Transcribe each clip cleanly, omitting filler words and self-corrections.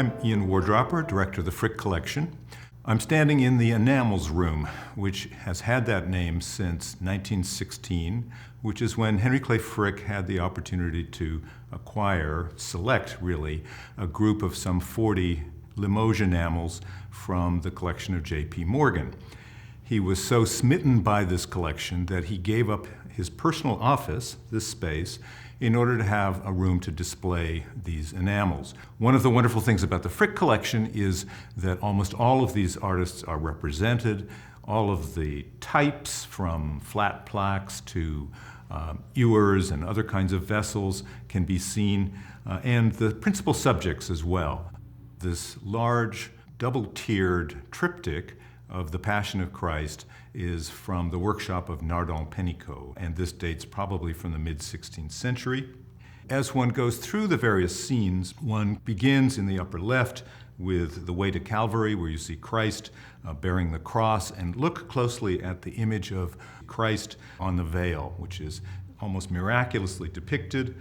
I'm Ian Wardropper, director of the Frick Collection. I'm standing in the enamels room, which has had that name since 1916, which is when Henry Clay Frick had the opportunity to select really, a group of some 40 Limoges enamels from the collection of J.P. Morgan. He was so smitten by this collection that he gave up his personal office, this space, in order to have a room to display these enamels. One of the wonderful things about the Frick collection is that almost all of these artists are represented. All of the types, from flat plaques to ewers and other kinds of vessels, can be seen, and the principal subjects as well. This large, double-tiered triptych of the Passion of Christ is from the workshop of Nardon-Pénicaud, and this dates probably from the mid-16th century. As one goes through the various scenes, one begins in the upper left with the Way to Calvary, where you see Christ bearing the cross, and look closely at the image of Christ on the veil, which is almost miraculously depicted.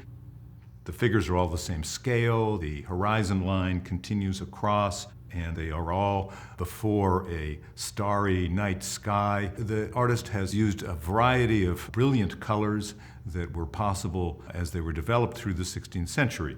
The figures are all the same scale, the horizon line continues across, and they are all before a starry night sky. The artist has used a variety of brilliant colors that were possible as they were developed through the 16th century.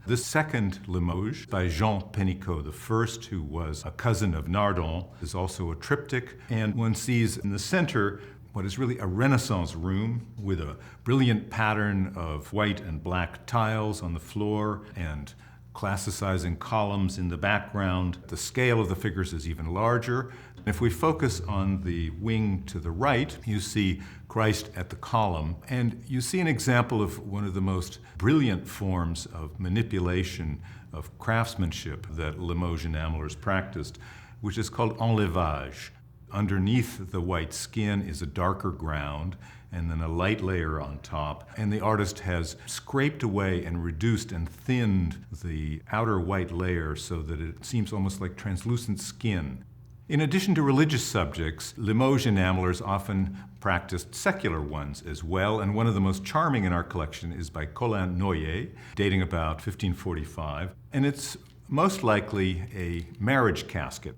This second Limoges, by Jean Pénicaud I, who was a cousin of Nardon, is also a triptych, and one sees in the center what is really a Renaissance room with a brilliant pattern of white and black tiles on the floor and classicizing columns in the background. The scale of the figures is even larger. If we focus on the wing to the right, you see Christ at the column, and you see an example of one of the most brilliant forms of manipulation of craftsmanship that Limoges enamelers practiced, which is called enlevage. Underneath the white skin is a darker ground, and then a light layer on top. And the artist has scraped away and reduced and thinned the outer white layer so that it seems almost like translucent skin. In addition to religious subjects, Limoges enamelers often practiced secular ones as well, and one of the most charming in our collection is by Colin Noyer, dating about 1545, and it's most likely a marriage casket,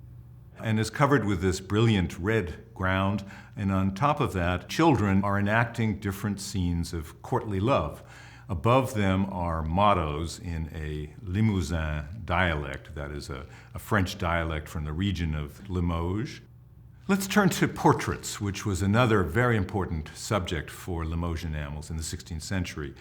and is covered with this brilliant red ground, and on top of that, children are enacting different scenes of courtly love. Above them are mottos in a Limousin dialect, that is a French dialect from the region of Limoges. Let's turn to portraits, which was another very important subject for Limoges enamels in the 16th century.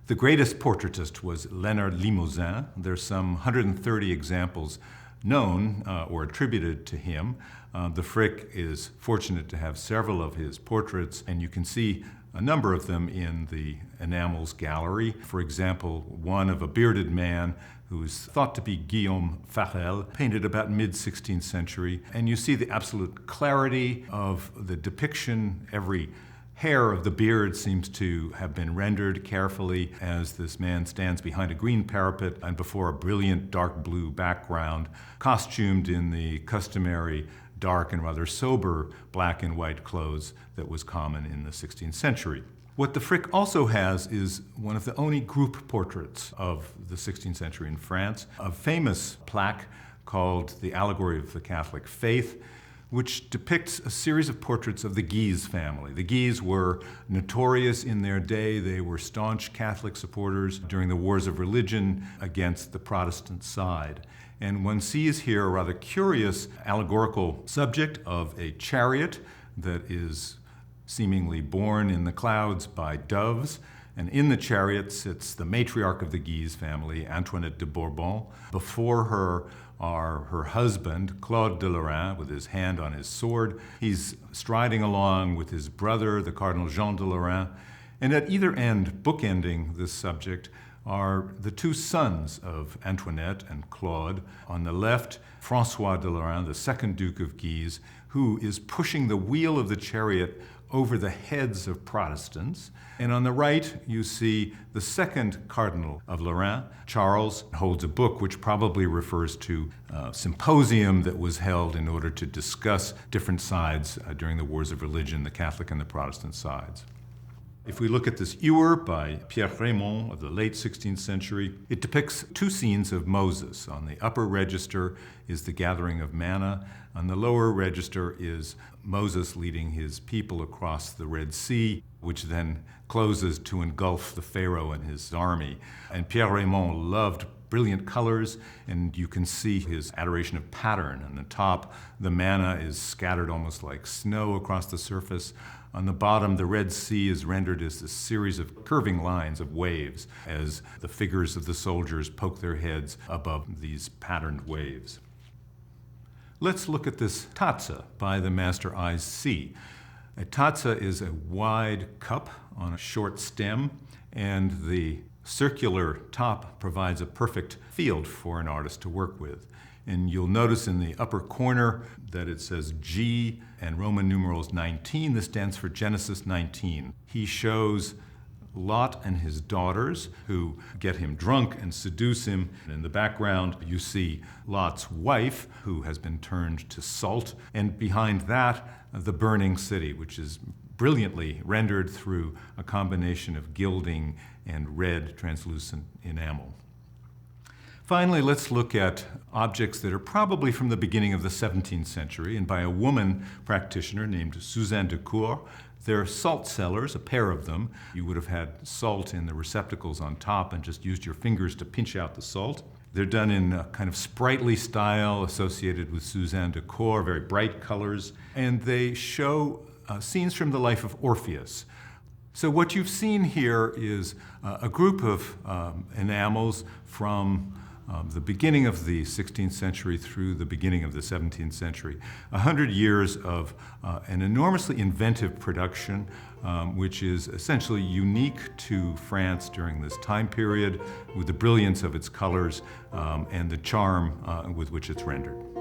The greatest portraitist was Léonard Limousin. There's some 130 examples known or attributed to him. The Frick is fortunate to have several of his portraits, and you can see a number of them in the enamels gallery. For example, one of a bearded man who is thought to be Guillaume Farel, painted about mid-16th century. And you see the absolute clarity of the depiction. Every hair of the beard seems to have been rendered carefully as this man stands behind a green parapet and before a brilliant dark blue background, costumed in the customary dark and rather sober black and white clothes that was common in the 16th century. What the Frick also has is one of the only group portraits of the 16th century in France, a famous plaque called The Allegory of the Catholic Faith, which depicts a series of portraits of the Guise family. The Guise were notorious in their day. They were staunch Catholic supporters during the wars of religion against the Protestant side. And one sees here a rather curious allegorical subject of a chariot that is seemingly borne in the clouds by doves. And in the chariot sits the matriarch of the Guise family, Antoinette de Bourbon. Before her are her husband, Claude de Lorraine, with his hand on his sword. He's striding along with his brother, the Cardinal Jean de Lorraine. And at either end, bookending this subject, are the two sons of Antoinette and Claude. On the left, François de Lorraine, the second Duke of Guise, who is pushing the wheel of the chariot over the heads of Protestants. And on the right, you see the second Cardinal of Lorraine. Charles holds a book which probably refers to a symposium that was held in order to discuss different sides during the wars of religion, the Catholic and the Protestant sides. If we look at this ewer by Pierre Raymond of the late 16th century, it depicts two scenes of Moses. On the upper register is the gathering of manna. On the lower register is Moses leading his people across the Red Sea, which then closes to engulf the Pharaoh and his army. And Pierre Raymond loved brilliant colors, and you can see his adoration of pattern. On the top, the manna is scattered almost like snow across the surface. On the bottom, the Red Sea is rendered as a series of curving lines of waves as the figures of the soldiers poke their heads above these patterned waves. Let's look at this taza by the Master Eyes See. A taza is a wide cup on a short stem, and the circular top provides a perfect field for an artist to work with. And you'll notice in the upper corner that it says G and Roman numerals 19. This stands for Genesis 19. He shows Lot and his daughters who get him drunk and seduce him. And in the background, you see Lot's wife, who has been turned to salt. And behind that, the burning city, which is brilliantly rendered through a combination of gilding and red translucent enamel. Finally, let's look at objects that are probably from the beginning of the 17th century and by a woman practitioner named Suzanne de Cour. They're salt cellars, a pair of them. You would have had salt in the receptacles on top and just used your fingers to pinch out the salt. They're done in a kind of sprightly style associated with Suzanne de Cour, very bright colors, and they show scenes from the life of Orpheus. So what you've seen here is a group of enamels from the beginning of the 16th century through the beginning of the 17th century. 100 years of an enormously inventive production, which is essentially unique to France during this time period, with the brilliance of its colors and the charm with which it's rendered.